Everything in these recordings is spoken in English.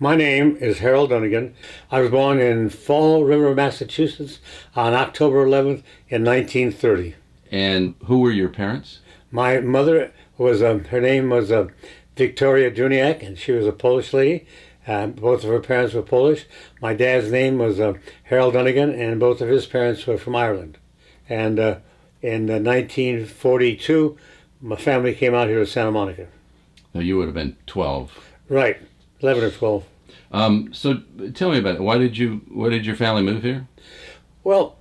My name is Harold Dunnigan. I was born in Fall River, Massachusetts on October 11th in 1930. And who were your parents? My mother was, her name was Victoria Juniak, and she was a Polish lady. Both of her parents were Polish. My dad's name was Harold Dunnigan, and both of his parents were from Ireland. And in 1942, my family came out here to Santa Monica. Now, you would have been 12. Right, 11 or 12. So tell me about it. Why did your family move here? Well,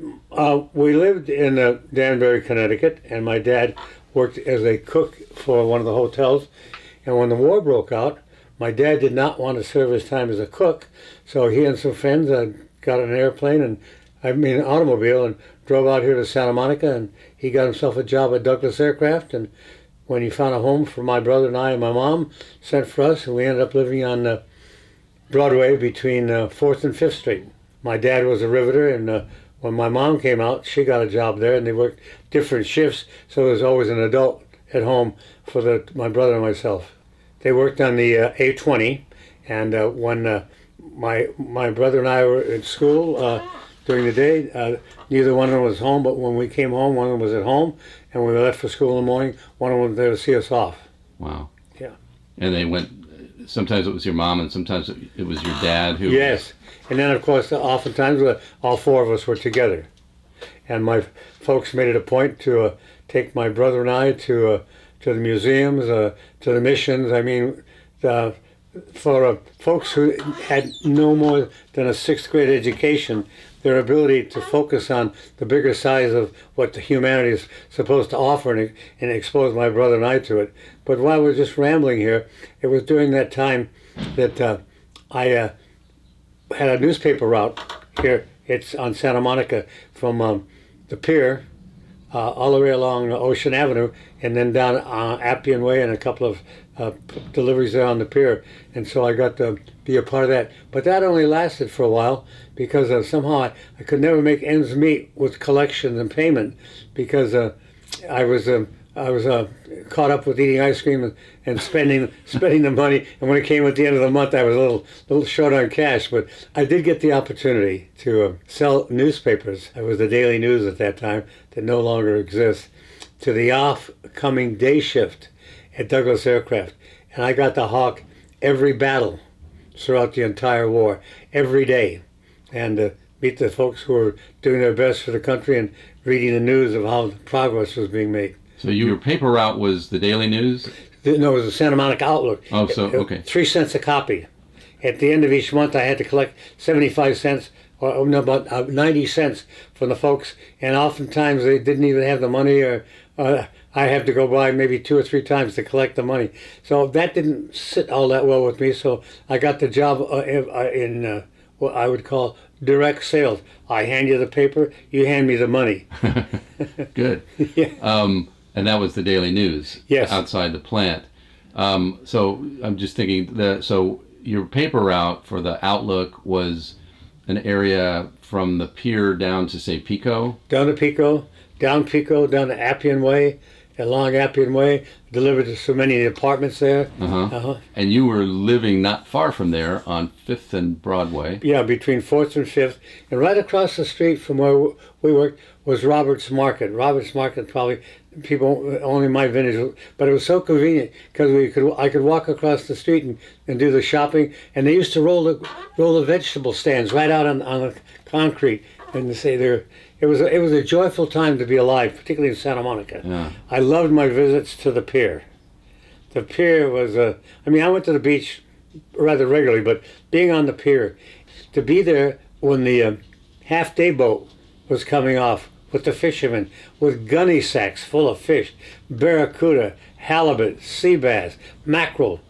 we lived in Danbury, Connecticut, and my dad worked as a cook for one of the hotels. And when the war broke out, my dad did not want to serve his time as a cook, so he and some friends got an airplane and an automobile and drove out here to Santa Monica, and he got himself a job at Douglas Aircraft. And when he found a home for my brother and I and my mom, sent for us, and we ended up living on Broadway between 4th and 5th Street. My dad was a riveter, and when my mom came out, she got a job there, and they worked different shifts, so there was always an adult at home for my brother and myself. They worked on the A20, and when my brother and I were at school during the day, neither one of them was home, but when we came home, one of them was at home, and when we left for school in the morning, one of them was there to see us off. Wow. Yeah. And they went, sometimes it was your mom, and sometimes it was your dad who... Yes. And then, of course, oftentimes all four of us were together. And my folks made it a point to take my brother and I to the museums, to the missions. For folks who had no more than a 6th grade education, their ability to focus on the bigger size of what the humanity is supposed to offer and expose my brother and I to it. But while we're just rambling here, it was during that time that I had a newspaper route here. It's on Santa Monica from the Pier all the way along Ocean Avenue, and then down Appian Way, and a couple of deliveries there on the Pier. And so I got to be a part of that. But that only lasted for a while because somehow I could never make ends meet with collections and payment, because I was caught up with eating ice cream and spending the money. And when it came at the end of the month, I was a little short on cash. But I did get the opportunity to sell newspapers. It was the Daily News at that time, that no longer exists, to the off-coming day shift at Douglas Aircraft. And I got to hawk every battle throughout the entire war, every day, and meet the folks who were doing their best for the country and reading the news of how progress was being made. So your paper route was the Daily News? No, it was the Santa Monica Outlook. Oh, so, okay. 3 cents a copy. At the end of each month, I had to collect 75 cents, or no, about 90 cents from the folks, and oftentimes they didn't even have the money, or I had to go by maybe 2 or 3 times to collect the money. So that didn't sit all that well with me, so I got the job in what I would call direct sales. I hand you the paper, you hand me the money. Good. Yeah. And that was the Daily News. Yes. Outside the plant. So I'm just thinking so your paper route for the Outlook was an area from the Pier down to, say, Pico? Down to Pico, down to Appian Way, along Appian Way, delivered to so many apartments there. And you were living not far from there on 5th and Broadway. Yeah, between 4th and 5th. And right across the street from where we worked was Robert's Market. Robert's Market, probably people only my vintage, but it was so convenient because I could walk across the street and do the shopping. And they used to roll the vegetable stands right out on the concrete, and say it was a joyful time to be alive, particularly in Santa Monica. Yeah. I loved my visits to the Pier. The Pier was I went to the beach rather regularly, but being on the Pier, to be there when the half-day boat was coming off with the fishermen, with gunny sacks full of fish, barracuda, halibut, sea bass, mackerel.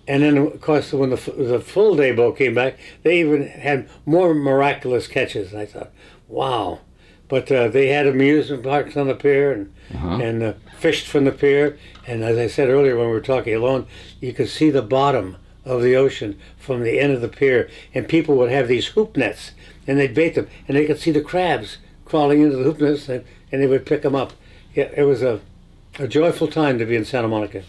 And then, of course, when the full day boat came back, they even had more miraculous catches. And I thought, wow. But they had amusement parks on the Pier and fished from the Pier. And as I said earlier when we were talking alone, you could see the bottom of the ocean from the end of the Pier. And people would have these hoop nets, and they'd bait them. And they could see the crabs crawling into the hoop nets, and they would pick them up. Yeah, it was a joyful time to be in Santa Monica.